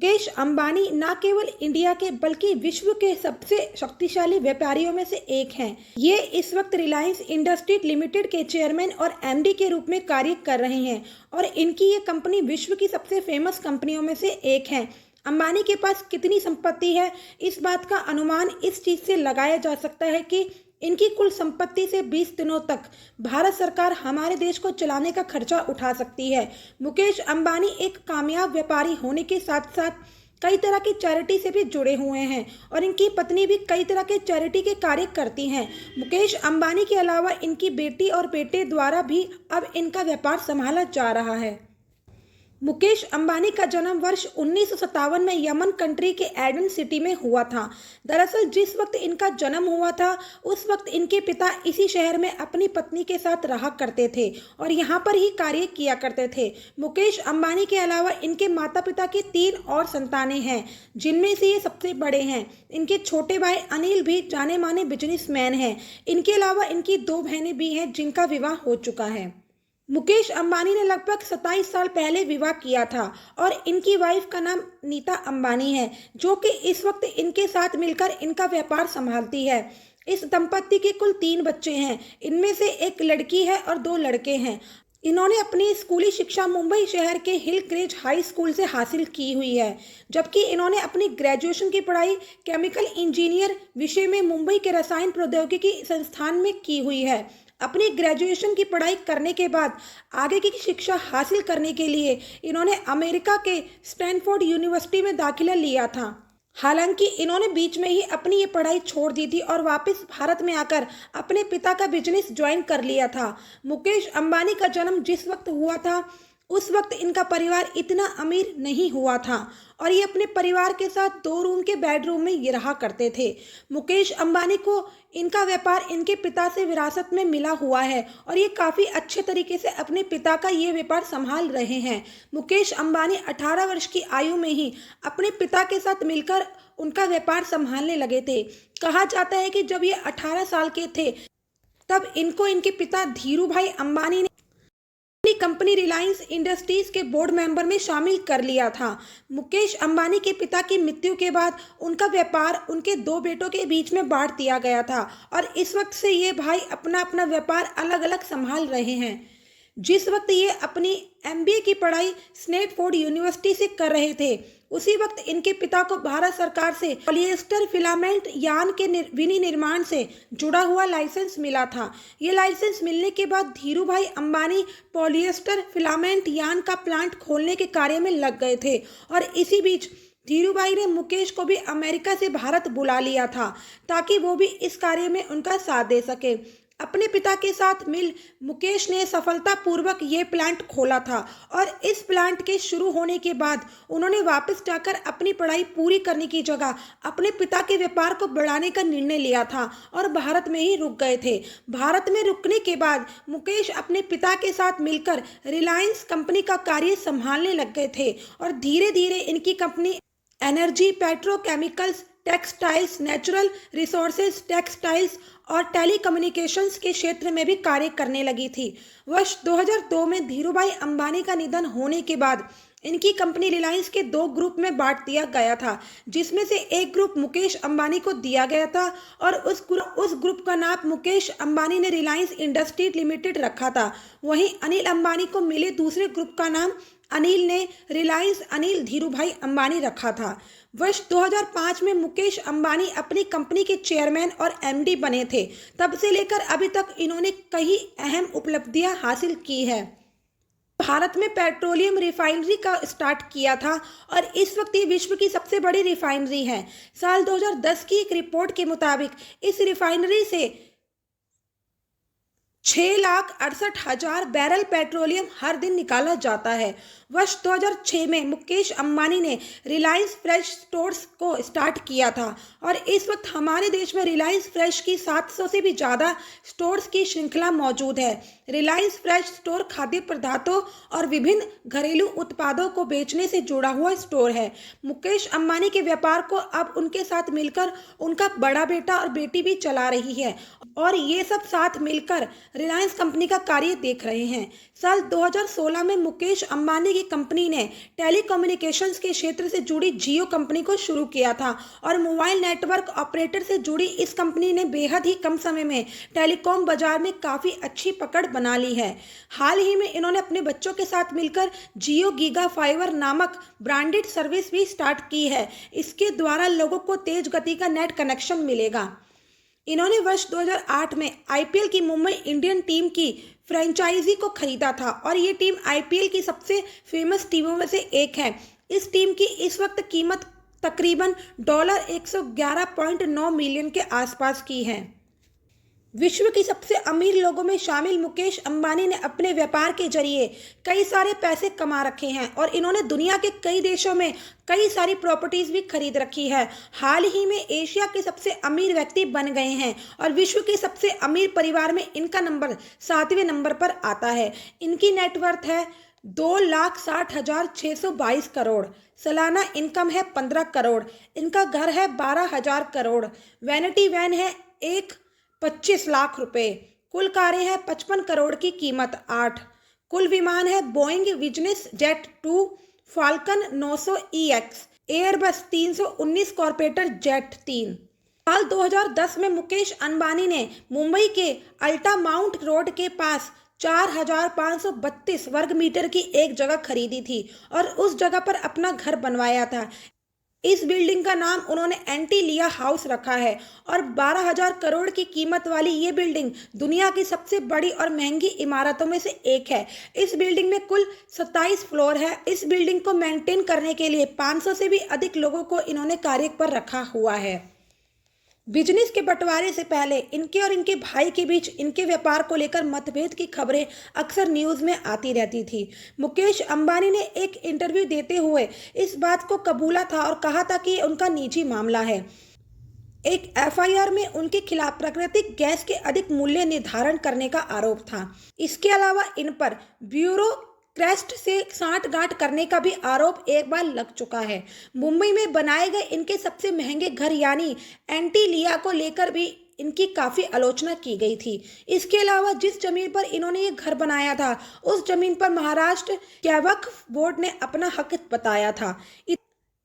मुकेश अंबानी न केवल इंडिया के बल्कि विश्व के सबसे शक्तिशाली व्यापारियों में से एक हैं। ये इस वक्त रिलायंस इंडस्ट्रीज लिमिटेड के चेयरमैन और एमडी के रूप में कार्य कर रहे हैं और इनकी ये कंपनी विश्व की सबसे फेमस कंपनियों में से एक है। अंबानी के पास कितनी संपत्ति है, इस बात का अनुमान इस चीज से लगाया जा सकता है कि इनकी कुल संपत्ति से 20 दिनों तक भारत सरकार हमारे देश को चलाने का खर्चा उठा सकती है। मुकेश अंबानी एक कामयाब व्यापारी होने के साथ साथ कई तरह की चैरिटी से भी जुड़े हुए हैं और इनकी पत्नी भी कई तरह के चैरिटी के कार्य करती हैं। मुकेश अंबानी के अलावा इनकी बेटी और बेटे द्वारा भी अब इनका व्यापार संभाला जा रहा है। मुकेश अंबानी का जन्म वर्ष 1957 में यमन कंट्री के एडन सिटी में हुआ था। दरअसल जिस वक्त इनका जन्म हुआ था उस वक्त इनके पिता इसी शहर में अपनी पत्नी के साथ रहा करते थे और यहाँ पर ही कार्य किया करते थे। मुकेश अंबानी के अलावा इनके माता पिता की 3 और संतानें हैं, जिनमें से ये सबसे बड़े हैं। इनके छोटे भाई अनिल भी जाने माने बिजनेसमैन हैं। इनके अलावा इनकी 2 बहनें भी हैं जिनका विवाह हो चुका है। मुकेश अंबानी ने लगभग 27 साल पहले विवाह किया था और इनकी वाइफ का नाम नीता अंबानी है, जो कि इस वक्त इनके साथ मिलकर इनका व्यापार संभालती है। इस दंपत्ति के कुल 3 बच्चे हैं, इनमें से एक लड़की है और 2 लड़के हैं। इन्होंने अपनी स्कूली शिक्षा मुंबई शहर के हिल क्रेज हाई स्कूल से हासिल की हुई है, जबकि इन्होंने अपनी ग्रेजुएशन की पढ़ाई केमिकल इंजीनियर विषय में मुंबई के रसायन प्रौद्योगिकी संस्थान में की हुई है। अपनी ग्रेजुएशन की पढ़ाई करने के बाद आगे की शिक्षा हासिल करने के लिए इन्होंने अमेरिका के स्टैनफोर्ड यूनिवर्सिटी में दाखिला लिया था। हालांकि इन्होंने बीच में ही अपनी ये पढ़ाई छोड़ दी थी और वापस भारत में आकर अपने पिता का बिजनेस ज्वाइन कर लिया था। मुकेश अंबानी का जन्म जिस वक्त हुआ था उस वक्त इनका परिवार इतना अमीर नहीं हुआ था और ये अपने परिवार के साथ 2 रूम के बेडरूम में ये रहा करते थे। मुकेश अंबानी को इनका व्यापार इनके पिता से विरासत में मिला हुआ है और ये काफ़ी अच्छे तरीके से अपने पिता का ये व्यापार संभाल रहे हैं। मुकेश अंबानी 18 वर्ष की आयु में ही अपने पिता के साथ मिलकर उनका व्यापार संभालने लगे थे। कहा जाता है कि जब ये 18 साल के थे तब इनको इनके पिता धीरू भाई अंबानी ने अपनी कंपनी रिलायंस इंडस्ट्रीज के बोर्ड मेंबर में शामिल कर लिया था। मुकेश अंबानी के पिता की मृत्यु के बाद उनका व्यापार उनके 2 बेटों के बीच में बांट दिया गया था और इस वक्त से ये भाई अपना अपना व्यापार अलग अलग संभाल रहे हैं। जिस वक्त ये अपनी एमबीए की पढ़ाई स्टैनफोर्ड यूनिवर्सिटी से कर रहे थे उसी वक्त इनके पिता को भारत सरकार से पॉलिएस्टर फिलामेंट यान के विनिर्माण से जुड़ा हुआ लाइसेंस मिला था। ये लाइसेंस मिलने के बाद धीरू भाई अंबानी पॉलिएस्टर फिलामेंट यान का प्लांट खोलने के कार्य में लग गए थे और इसी बीच धीरू भाई ने मुकेश को भी अमेरिका से भारत बुला लिया था ताकि वो भी इस कार्य में उनका साथ दे सके। अपने पिता के साथ मिल मुकेश ने सफलतापूर्वक ये प्लांट खोला था और इस प्लांट के शुरू होने के बाद उन्होंने वापस जाकर अपनी पढ़ाई पूरी करने की जगह अपने पिता के व्यापार को बढ़ाने का निर्णय लिया था और भारत में ही रुक गए थे। भारत में रुकने के बाद मुकेश अपने पिता के साथ मिलकर रिलायंस कंपनी का कार्य संभालने लग गए थे और धीरे धीरे इनकी company energy, petrochemicals, textiles, natural resources, textiles और टेलीकम्युनिकेशंस के क्षेत्र में भी कार्य करने लगी थी। वर्ष 2002 में धीरूभाई अंबानी का निधन होने के बाद इनकी कंपनी रिलायंस के 2 ग्रुप में बांट दिया गया था, जिसमें से एक ग्रुप मुकेश अंबानी को दिया गया था और उस ग्रुप का नाम मुकेश अंबानी ने रिलायंस इंडस्ट्रीज लिमिटेड रखा था। वहीं अनिल अंबानी को मिले दूसरे ग्रुप का नाम अनिल ने रिलायंस अनिल धीरूभाई अंबानी रखा था। वर्ष 2005 में मुकेश अंबानी अपनी कंपनी के चेयरमैन और एमडी बने थे। तब से लेकर अभी तक इन्होंने कई अहम उपलब्धियां हासिल की है। भारत में पेट्रोलियम रिफाइनरी का स्टार्ट किया था और इस वक्त ये विश्व की सबसे बड़ी रिफाइनरी है। साल 2010 की एक रिपोर्ट के मुताबिक इस रिफाइनरी से 6,68,000 बैरल पेट्रोलियम हर दिन निकाला जाता है। वर्ष 2006 में मुकेश अंबानी ने रिलायंस फ्रेश स्टोर्स को स्टार्ट किया था और इस वक्त हमारे देश में रिलायंस फ्रेश की 700 से भी ज़्यादा स्टोर्स की श्रृंखला मौजूद है। रिलायंस फ्रेश स्टोर खाद्य पदार्थों और विभिन्न घरेलू उत्पादों को बेचने से जुड़ा हुआ स्टोर है। मुकेश अंबानी के व्यापार को अब उनके साथ मिलकर उनका बड़ा बेटा और बेटी भी चला रही है और ये सब साथ मिलकर रिलायंस कंपनी का कार्य देख रहे हैं। साल 2016 में मुकेश अंबानी की कंपनी ने टेलीकम्युनिकेशंस के क्षेत्र से जुड़ी जियो कंपनी को शुरू किया था और मोबाइल नेटवर्क ऑपरेटर से जुड़ी इस कंपनी ने बेहद ही कम समय में टेलीकॉम बाजार में काफ़ी अच्छी पकड़ बना ली है। हाल ही में इन्होंने अपने बच्चों के साथ मिलकर जियो गीगा फाइबर नामक ब्रांडेड सर्विस भी स्टार्ट की है। इसके द्वारा लोगों को तेज गति का नेट कनेक्शन मिलेगा। इन्होंने वर्ष 2008 में आईपीएल की मुंबई इंडियन टीम की फ्रेंचाइजी को खरीदा था और ये टीम आईपीएल की सबसे फेमस टीमों में से एक है। इस टीम की इस वक्त कीमत तकरीबन $111.9 मिलियन के आसपास की है। विश्व की सबसे अमीर लोगों में शामिल मुकेश अंबानी ने अपने व्यापार के जरिए कई सारे पैसे कमा रखे हैं और इन्होंने दुनिया के कई देशों में कई सारी प्रॉपर्टीज भी खरीद रखी है। हाल ही में एशिया के सबसे अमीर व्यक्ति बन गए हैं और विश्व के सबसे अमीर परिवार में इनका नंबर 7वें नंबर पर आता है। इनकी नेटवर्थ है 2,60,622 करोड़। सालाना इनकम है 15 करोड़। इनका घर है 12,000 करोड़। वैनिटी वैन है 25 लाख रुपए। कुल कारें हैं 55 करोड़ की कीमत 8। कुल विमान है Boeing business jet 2, falcon 900 EX, Airbus 319 corporator jet 3। साल 2010 में मुकेश अंबानी ने मुंबई के अल्टा माउंट रोड के पास 4,532 वर्ग मीटर की एक जगह खरीदी थी और उस जगह पर अपना घर बनवाया था। इस बिल्डिंग का नाम उन्होंने एंटीलिया हाउस रखा है और 12,000 करोड़ की कीमत वाली ये बिल्डिंग दुनिया की सबसे बड़ी और महंगी इमारतों में से एक है। इस बिल्डिंग में कुल 27 फ्लोर है। इस बिल्डिंग को मेंटेन करने के लिए 500 से भी अधिक लोगों को इन्होंने कार्य पर रखा हुआ है। बिजनेस के बंटवारे से पहले इनके और इनके भाई के बीच इनके व्यापार को लेकर मतभेद की खबरें अक्सर न्यूज़ में आती रहती थी। मुकेश अंबानी ने एक इंटरव्यू देते हुए इस बात को कबूला था और कहा था कि उनका निजी मामला है। एक एफआईआर में उनके खिलाफ प्राकृतिक गैस के अधिक मूल्य निर्धारण करने का आरोप था। इसके अलावा इन पर ब्यूरो क्रेस्ट से सांठगांठ करने का भी आरोप एक बार लग चुका है। मुंबई में बनाए गए इनके सबसे महंगे घर यानी एंटीलिया को लेकर भी इनकी काफ़ी आलोचना की गई थी। इसके अलावा जिस जमीन पर इन्होंने ये घर बनाया था उस जमीन पर महाराष्ट्र वक्फ बोर्ड ने अपना हक बताया था।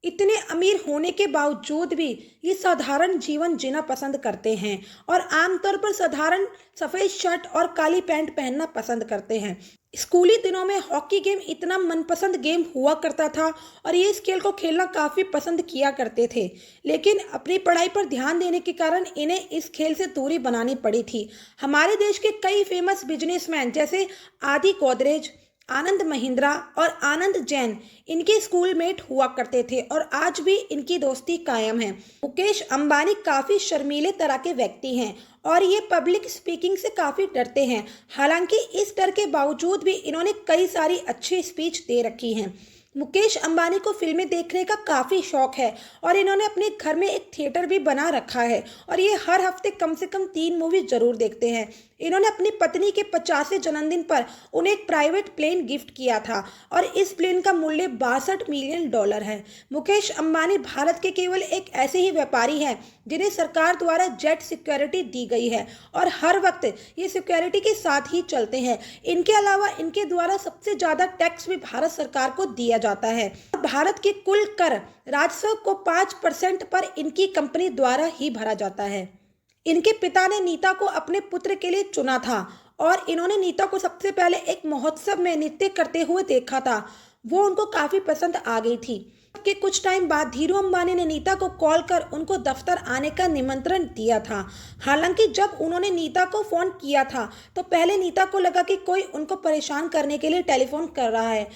इतने अमीर होने के बावजूद भी ये साधारण जीवन जीना पसंद करते हैं और आमतौर पर साधारण सफ़ेद शर्ट और काली पैंट पहनना पसंद करते हैं। स्कूली दिनों में हॉकी गेम इतना मनपसंद गेम हुआ करता था और ये इस खेल को खेलना काफ़ी पसंद किया करते थे, लेकिन अपनी पढ़ाई पर ध्यान देने के कारण इन्हें इस खेल से दूरी बनानी पड़ी थी। हमारे देश के कई फेमस बिजनेसमैन जैसे आदि गोदरेज, आनंद महिंद्रा और आनंद जैन इनके स्कूलमेट हुआ करते थे और आज भी इनकी दोस्ती कायम है। मुकेश अंबानी काफ़ी शर्मीले तरह के व्यक्ति हैं और ये पब्लिक स्पीकिंग से काफ़ी डरते हैं। हालांकि इस डर के बावजूद भी इन्होंने कई सारी अच्छी स्पीच दे रखी हैं। मुकेश अंबानी को फिल्में देखने का काफ़ी शौक है और इन्होंने अपने घर में एक थिएटर भी बना रखा है और ये हर हफ्ते कम से कम 3 मूवी जरूर देखते हैं। इन्होंने अपनी पत्नी के 50वें जन्मदिन पर उन्हें एक प्राइवेट प्लेन गिफ्ट किया था और इस प्लेन का मूल्य $62 मिलियन है। मुकेश अंबानी भारत के केवल एक ऐसे ही व्यापारी हैं जिन्हें सरकार द्वारा जेट सिक्योरिटी दी गई है और हर वक्त ये सिक्योरिटी के साथ ही चलते हैं। इनके अलावा इनके द्वारा सबसे ज़्यादा टैक्स भी भारत सरकार को दिया जाता है। भारत के कुल कर राजस्व को 5% पर इनकी कंपनी द्वारा ही भरा जाता है। इनके पिता ने नीता को अपने पुत्र के लिए चुना था और इन्होंने नीता को सबसे पहले एक महोत्सव में नृत्य करते हुए देखा था। वो उनको काफ़ी पसंद आ गई थी। के कुछ टाइम बाद धीरू अंबानी ने नीता को कॉल कर उनको दफ्तर आने का निमंत्रण दिया था। हालांकि जब उन्होंने नीता को फ़ोन किया था तो पहले नीता को लगा कि कोई उनको परेशान करने के लिए टेलीफोन कर रहा है।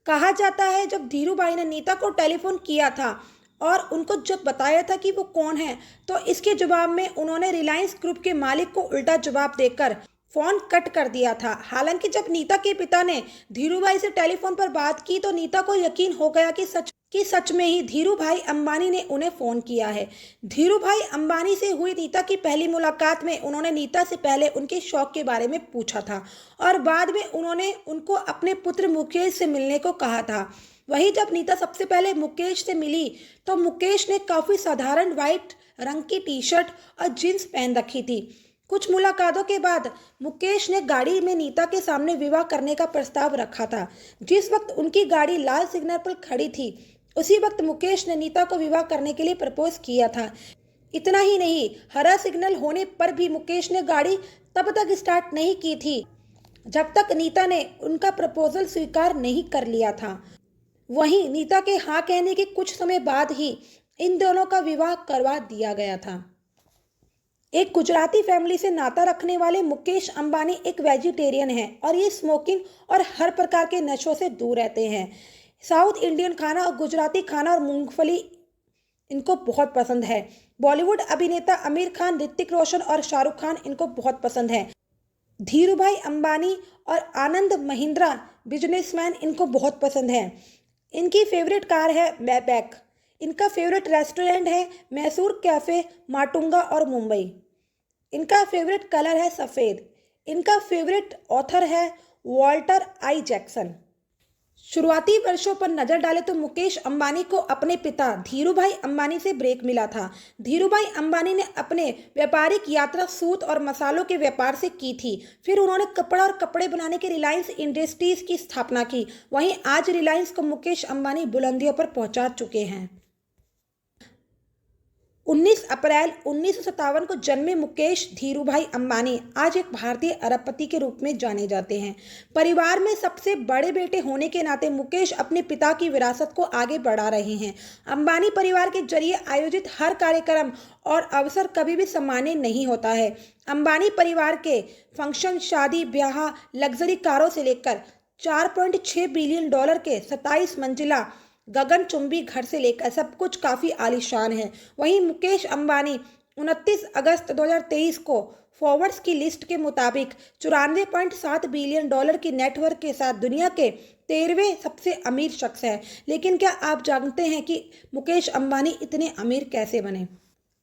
कहा जाता है जब धीरू भाई ने नीता को टेलीफोन किया था और उनको जब बताया था कि वो कौन है तो इसके जवाब में उन्होंने रिलायंस ग्रुप के मालिक को उल्टा जवाब देकर फ़ोन कट कर दिया था। हालांकि जब नीता के पिता ने धीरू भाई से टेलीफोन पर बात की तो नीता को यकीन हो गया कि सच में ही धीरू भाई अंबानी ने उन्हें फ़ोन किया है। धीरू भाई अंबानी से हुई नीता की पहली मुलाकात में उन्होंने नीता से पहले उनके शौक के बारे में पूछा था और बाद में उन्होंने उनको अपने पुत्र मुकेश से मिलने को कहा था। वहीं जब नीता सबसे पहले मुकेश से मिली तो मुकेश ने काफ़ी साधारण वाइट रंग की टी शर्ट और जीन्स पहन रखी थी। कुछ मुलाकातों के बाद मुकेश ने गाड़ी में नीता के सामने विवाह करने का प्रस्ताव रखा था। जिस वक्त उनकी गाड़ी लाल सिग्नल पर खड़ी थी, उसी वक्त मुकेश ने नीता को विवाह करने के लिए प्रपोज किया था। इतना ही नहीं, हरा सिग्नल होने पर भी मुकेश ने गाड़ी तब तक स्टार्ट नहीं की थी जब तक नीता ने उनका प्रपोजल स्वीकार नहीं कर लिया था। वहीं नीता के हाँ कहने के कुछ समय बाद ही इन दोनों का विवाह करवा दिया गया था। एक गुजराती फैमिली से नाता रखने वाले मुकेश अंबानी एक वेजिटेरियन हैं और ये स्मोकिंग और हर प्रकार के नशों से दूर रहते हैं। साउथ इंडियन खाना और गुजराती खाना और मूंगफली इनको बहुत पसंद है। बॉलीवुड अभिनेता आमिर खान, ऋतिक रोशन और शाहरुख खान इनको बहुत पसंद है। धीरूभाई अंबानी और आनंद महिंद्रा बिजनेसमैन इनको बहुत पसंद है। इनकी फेवरेट कार है मैबैक। इनका फेवरेट रेस्टोरेंट है मैसूर कैफ़े, माटुंगा और मुंबई। इनका फेवरेट कलर है सफ़ेद। इनका फेवरेट ऑथर है वॉल्टर आई जैक्सन। शुरुआती वर्षों पर नजर डालें तो मुकेश अंबानी को अपने पिता धीरूभाई अंबानी से ब्रेक मिला था। धीरूभाई अंबानी ने अपने व्यापारिक यात्रा सूत और मसालों के व्यापार से की थी। फिर उन्होंने कपड़ा और कपड़े बनाने के रिलायंस इंडस्ट्रीज की स्थापना की। वहीं आज रिलायंस को मुकेश अंबानी बुलंदियों पर पहुंचा चुके हैं। 19 अप्रैल 1957 को जन्मे मुकेश धीरूभाई अंबानी आज एक भारतीय अरबपति के रूप में जाने जाते हैं। परिवार में सबसे बड़े बेटे होने के नाते मुकेश अपने पिता की विरासत को आगे बढ़ा रहे हैं। अंबानी परिवार के जरिए आयोजित हर कार्यक्रम और अवसर कभी भी सामान्य नहीं होता है। अंबानी परिवार के फंक्शन, शादी ब्याह, लग्जरी कारों से लेकर $4.6 बिलियन के 27 मंजिला गगनचुंबी घर से लेकर सब कुछ काफ़ी आलीशान है। वहीं मुकेश अंबानी 29 अगस्त 2023 को फोर्ब्स की लिस्ट के मुताबिक $94.7 बिलियन की नेटवर्थ के साथ दुनिया के 13वें सबसे अमीर शख्स है। लेकिन क्या आप जानते हैं कि मुकेश अंबानी इतने अमीर कैसे बने?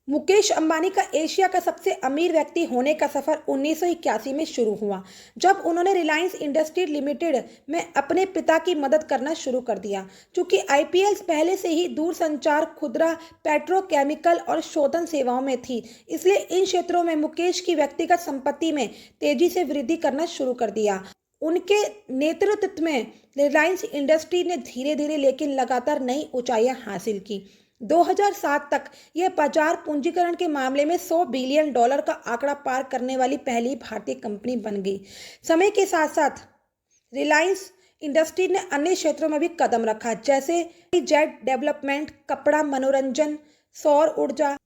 मुकेश अंबानी का एशिया का सबसे अमीर व्यक्ति होने का सफर 1981 में शुरू हुआ, जब उन्होंने रिलायंस इंडस्ट्रीज लिमिटेड में अपने पिता की मदद करना शुरू कर दिया। चूंकि आईपीएल पहले से ही दूरसंचार, खुदरा, पेट्रोकेमिकल और शोधन सेवाओं में थी, इसलिए इन क्षेत्रों में मुकेश की व्यक्तिगत संपत्ति में तेजी से वृद्धि करना शुरू कर दिया। उनके नेतृत्व में रिलायंस इंडस्ट्री ने धीरे धीरे लेकिन लगातार नई ऊंचाइयां हासिल की। 2007 तक यह बाजार पूंजीकरण के मामले में $100 बिलियन का आंकड़ा पार करने वाली पहली भारतीय कंपनी बन गई। समय के साथ साथ रिलायंस इंडस्ट्री ने अन्य क्षेत्रों में भी कदम रखा, जैसे जेट डेवलपमेंट, कपड़ा, मनोरंजन, सौर ऊर्जा,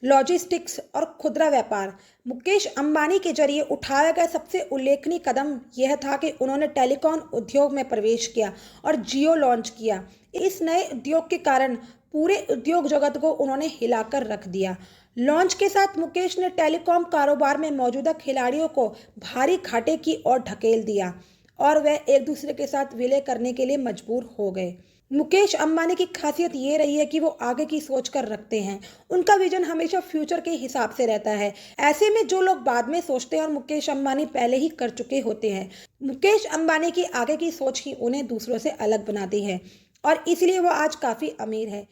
लॉजिस्टिक्स और खुदरा व्यापार। मुकेश अंबानी के जरिए उठाया गया सबसे उल्लेखनीय कदम यह था कि उन्होंने टेलीकॉम उद्योग में प्रवेश किया और जियो लॉन्च किया। इस नए उद्योग के कारण पूरे उद्योग जगत को उन्होंने हिलाकर रख दिया। लॉन्च के साथ मुकेश ने टेलीकॉम कारोबार में मौजूदा खिलाड़ियों को भारी घाटे की ओर ढकेल दिया और वे एक दूसरे के साथ विलय करने के लिए मजबूर हो गए। मुकेश अंबानी की खासियत ये रही है कि वो आगे की सोच कर रखते हैं। उनका विजन हमेशा फ्यूचर के हिसाब से रहता है। ऐसे में जो लोग बाद में सोचते हैं और मुकेश अंबानी पहले ही कर चुके होते हैं। मुकेश अंबानी की आगे की सोच ही उन्हें दूसरों से अलग बनाती है और इसलिए वो आज काफ़ी अमीर है।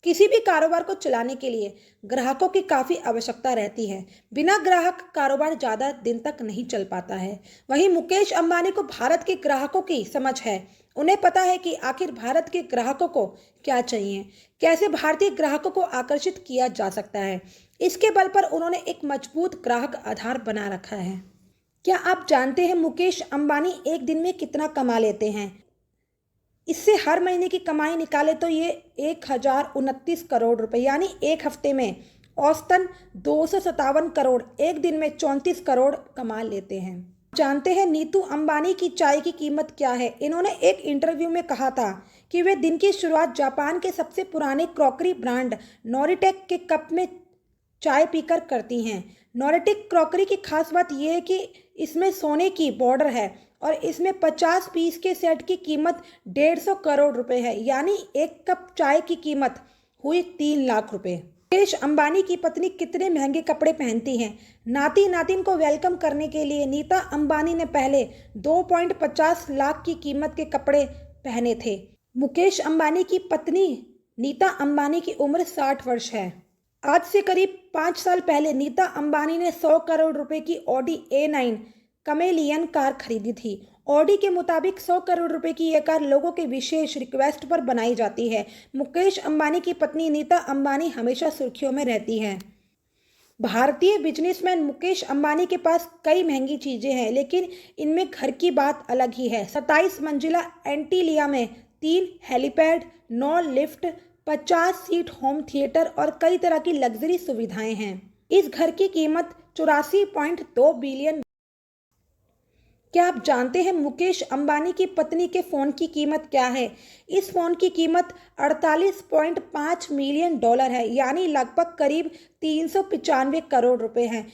किसी भी कारोबार को चलाने के लिए ग्राहकों की काफ़ी आवश्यकता रहती है। बिना ग्राहक कारोबार ज़्यादा दिन तक नहीं चल पाता है। वहीं मुकेश अंबानी को भारत के ग्राहकों की समझ है। उन्हें पता है कि आखिर भारत के ग्राहकों को क्या चाहिए, कैसे भारतीय ग्राहकों को आकर्षित किया जा सकता है। इसके बल पर उन्होंने एक मजबूत ग्राहक आधार बना रखा है। क्या आप जानते हैं मुकेश अंबानी एक दिन में कितना कमा लेते हैं? इससे हर महीने की कमाई निकाले तो ये 1029 करोड़ रुपए, यानी एक हफ्ते में औसतन 257 करोड़, एक दिन में 34 करोड़ कमा लेते हैं। जानते हैं नीतू अंबानी की चाय की कीमत क्या है? इन्होंने एक इंटरव्यू में कहा था कि वे दिन की शुरुआत जापान के सबसे पुराने क्रॉकरी ब्रांड नोरिटेक के कप में चाय पीकर करती हैं। नोरिटेक क्रॉकरी की खास बात यह है कि इसमें सोने की बॉर्डर है और इसमें 50 पीस के सेट की कीमत 150 करोड़ रुपए है, यानी एक कप चाय की कीमत हुई 3 लाख रुपए। मुकेश अंबानी की पत्नी कितने महंगे कपड़े पहनती हैं? नाती नातिन को वेलकम करने के लिए नीता अंबानी ने पहले 2.50 लाख की कीमत के कपड़े पहने थे। मुकेश अंबानी की पत्नी नीता अंबानी की उम्र 60 वर्ष है। आज से करीब 5 साल पहले नीता अंबानी ने 100 करोड़ रुपए की ऑडी A9 कमेलियन कार खरीदी थी। ऑडी के मुताबिक 100 करोड़ रुपए की यह कार लोगों के विशेष रिक्वेस्ट पर बनाई जाती है। मुकेश अंबानी की पत्नी नीता अंबानी हमेशा सुर्खियों में रहती हैं। भारतीय बिजनेसमैन मुकेश अंबानी के पास कई महंगी चीजें हैं, लेकिन इनमें घर की बात अलग ही है। 27 मंजिला एंटीलिया में 3 helipad, 9 lift, 50 seat home theatre और कई तरह की लग्जरी सुविधाएं हैं। इस घर की कीमत 84.2 बिलियन। क्या आप जानते हैं मुकेश अंबानी की पत्नी के फ़ोन की कीमत क्या है? इस फ़ोन की कीमत 48.5 मिलियन डॉलर है, यानी लगभग करीब 395 करोड़ रुपए हैं।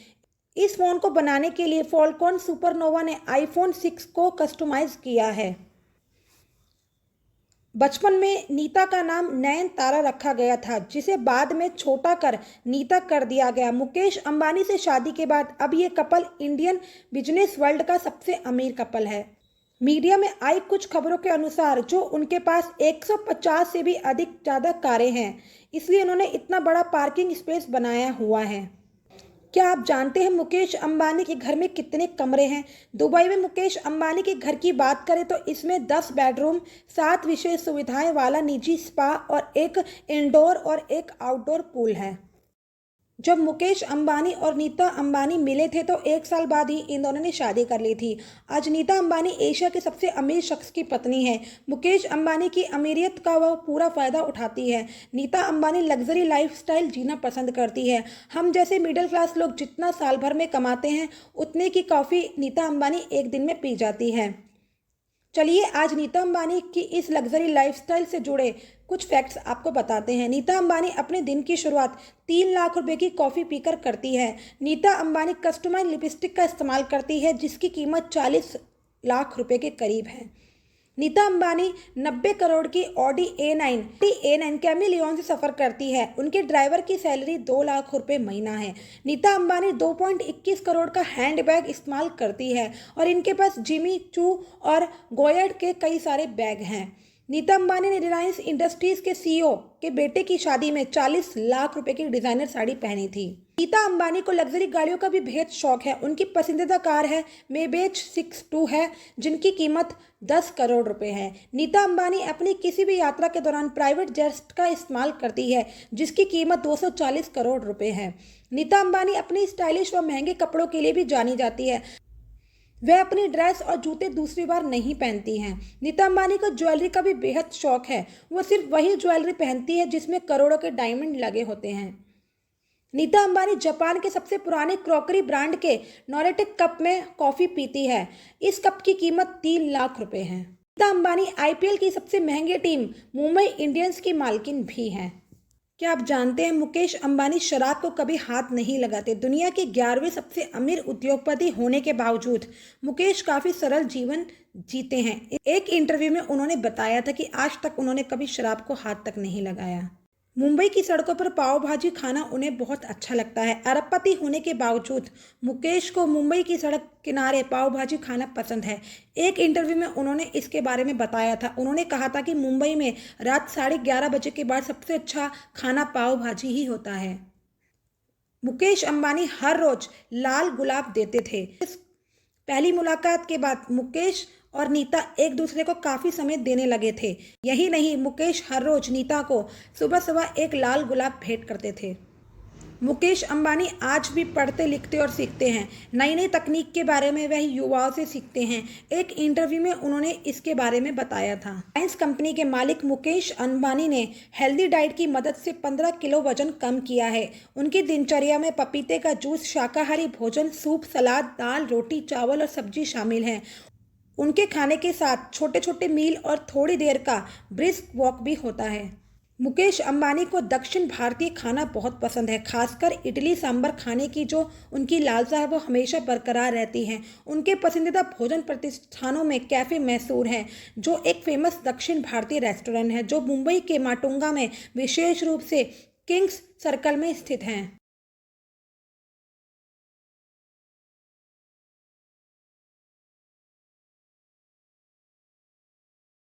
इस फ़ोन को बनाने के लिए फॉल्कॉन सुपरनोवा ने iPhone 6 को कस्टमाइज किया है। बचपन में नीता का नाम नयनतारा रखा गया था, जिसे बाद में छोटा कर नीता कर दिया गया। मुकेश अंबानी से शादी के बाद अब ये कपल इंडियन बिजनेस वर्ल्ड का सबसे अमीर कपल है। मीडिया में आई कुछ खबरों के अनुसार जो उनके पास 150 से भी ज़्यादा कारें हैं, इसलिए उन्होंने इतना बड़ा पार्किंग स्पेस बनाया हुआ है। क्या आप जानते हैं मुकेश अंबानी के घर में कितने कमरे हैं? दुबई में मुकेश अंबानी के घर की बात करें तो इसमें 10 बेडरूम, 7 विशेष सुविधाएं वाला निजी स्पा और एक इंडोर और एक आउटडोर पूल है। जब मुकेश अंबानी और नीता अंबानी मिले थे तो 1 साल बाद ही इन दोनों ने शादी कर ली थी। आज नीता अंबानी एशिया के सबसे अमीर शख्स की पत्नी है। मुकेश अंबानी की अमीरियत का वह पूरा फ़ायदा उठाती है। नीता अंबानी लग्जरी लाइफस्टाइल जीना पसंद करती है। हम जैसे मिडिल क्लास लोग जितना साल भर में कमाते हैं, उतने की कॉफ़ी नीता अंबानी एक दिन में पी जाती है। चलिए आज नीता अंबानी की इस लग्जरी लाइफस्टाइल से जुड़े कुछ फैक्ट्स आपको बताते हैं। नीता अंबानी अपने दिन की शुरुआत 3 लाख रुपए की कॉफ़ी पीकर करती है। नीता अंबानी कस्टमाइज लिपस्टिक का इस्तेमाल करती है, जिसकी कीमत 40 लाख रुपए के करीब है। नीता अंबानी 90 करोड़ की ऑडी A9 कैमिलियन से सफ़र करती है। उनके ड्राइवर की सैलरी 2 लाख रुपए महीना है। नीता अंबानी 2.21 करोड़ का हैंडबैग इस्तेमाल करती है और इनके पास जिमी चू और गोयड के कई सारे बैग हैं। नीता अंबानी ने रिलायंस इंडस्ट्रीज के CEO के बेटे की शादी में 40 लाख रुपए की डिज़ाइनर साड़ी पहनी थी। नीता अंबानी को लग्जरी गाड़ियों का भी बेहद शौक है। उनकी पसंदीदा कार है मेबेच 62 है, जिनकी कीमत 10 करोड़ रुपए है। नीता अंबानी अपनी किसी भी यात्रा के दौरान प्राइवेट जेट का इस्तेमाल करती है, जिसकी कीमत 240 करोड़ रुपए है। नीता अंबानी अपनी स्टाइलिश व महंगे कपड़ों के लिए भी जानी जाती है। वह अपनी ड्रेस और जूते दूसरी बार नहीं पहनती हैं। नीता अंबानी को ज्वेलरी का भी बेहद शौक है। वो सिर्फ वही ज्वेलरी पहनती है जिसमें करोड़ों के डायमंड लगे होते हैं। नीता अंबानी जापान के सबसे पुराने क्रॉकरी ब्रांड के नॉरेटिक कप में कॉफ़ी पीती है। इस कप की कीमत 3 लाख रुपए है। नीता अंबानी IPL की सबसे महंगी टीम मुंबई इंडियंस की मालकिन भी हैं। क्या आप जानते हैं मुकेश अंबानी शराब को कभी हाथ नहीं लगाते। दुनिया के 11वें सबसे अमीर उद्योगपति होने के बावजूद मुकेश काफ़ी सरल जीवन जीते हैं। एक इंटरव्यू में उन्होंने बताया था कि आज तक उन्होंने कभी शराब को हाथ तक नहीं लगाया। मुंबई की सड़कों पर पाव भाजी खाना उन्हें बहुत अच्छा लगता है। अरबपति होने के बावजूद मुकेश को मुंबई की सड़क किनारे पाव भाजी खाना पसंद है। एक इंटरव्यू में उन्होंने इसके बारे में बताया था। उन्होंने कहा था कि मुंबई में रात 11:30 बजे के बाद सबसे अच्छा खाना पाव भाजी ही होता है। मुकेश अंबानी हर रोज लाल गुलाब देते थे। पहली मुलाकात के बाद मुकेश और नीता एक दूसरे को काफ़ी समय देने लगे थे। यही नहीं, मुकेश हर रोज नीता को सुबह सुबह एक लाल गुलाब भेंट करते थे। मुकेश अंबानी आज भी पढ़ते लिखते और सीखते हैं। नई नई तकनीक के बारे में वह युवाओं से सीखते हैं। एक इंटरव्यू में उन्होंने इसके बारे में बताया था। रिलायंस कंपनी के मालिक मुकेश अंबानी ने हेल्दी डाइट की मदद से 15 किलो वजन कम किया है। उनकी दिनचर्या में पपीते का जूस, शाकाहारी भोजन, सूप, सलाद, दाल, रोटी, चावल और सब्जी शामिल हैं। उनके खाने के साथ छोटे छोटे मील और थोड़ी देर का ब्रिस्क वॉक भी होता है। मुकेश अंबानी को दक्षिण भारतीय खाना बहुत पसंद है। खासकर इडली सांभर खाने की जो उनकी लालसा है वो हमेशा बरकरार रहती है। उनके पसंदीदा भोजन प्रतिष्ठानों में कैफ़े मैसूर है, जो एक फेमस दक्षिण भारतीय रेस्टोरेंट है, जो मुंबई के माटुंगा में विशेष रूप से किंग्स सर्कल में स्थित हैं।